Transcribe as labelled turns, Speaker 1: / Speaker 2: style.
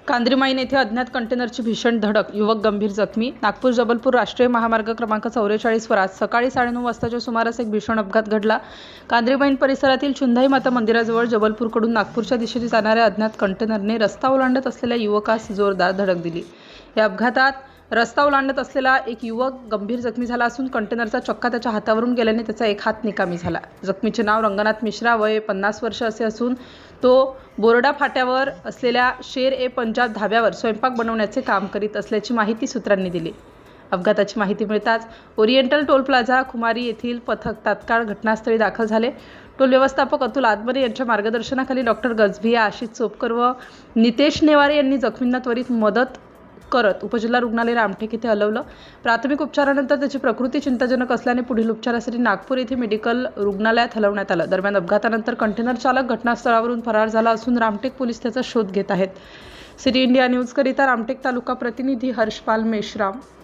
Speaker 1: कांद्रीमाईन येथे अज्ञात कंटेनरची भीषण धडक, युवक गंभीर जखमी. नागपूर जबलपूर राष्ट्रीय महामार्ग क्रमांक 44 वर आज सकाळी 9:30 वाजताच्या सुमारास एक भीषण अपघात घडला. कांद्रीमाईन परिसरातील चुंधाई माता मंदिराजवळ जबलपूरकडून नागपूरच्या दिशेने जाणाऱ्या अज्ञात कंटेनरने रस्ता ओलांडत असलेल्या युवकास जोरदार धडक दिली. या अपघातात रस्ता ओलांडत असलेला एक युवक गंभीर जखमी झाला असून कंटेनरचा चक्का त्याच्या हातावरून गेल्याने त्याचा एक हात निकामी झाला. जखमीचे नाव रंगनाथ मिश्रा, वय 50 वर्ष असे असून तो बोर्डा फाट्यावर असलेल्या शेर-ए-पंजाब धाब्यावर स्वयंपाक बनवण्याचे काम करीत असल्याची माहिती सूत्रांनी दिली. अपघाताची माहिती मिळताच ओरिएंटल टोल प्लाझा खुमारी येथील पथक तात्काळ घटनास्थळी दाखल झाले. टोल व्यवस्थापक अतुल आदमरे यांच्या मार्गदर्शनाखाली डॉक्टर गजभिया, आशिष चोपकर व नितेश नेवारे यांनी जखमींना त्वरित मदत करत उपजिल्हा रुग्णालय रामटेक येथे हलवलं. प्राथमिक उपचारानंतर त्याची प्रकृती चिंताजनक असल्याने पुढील उपचारासाठी नागपूर येथे मेडिकल रुग्णालयात हलवण्यात आलं. दरम्यान अपघातानंतर कंटेनर चालक घटनास्थळावरून फरार झाला असून रामटेक पोलीस त्याचा शोध घेत आहेत. सिटी इंडिया न्यूजकरिता रामटेक तालुका प्रतिनिधी हर्षपाल मेश्राम.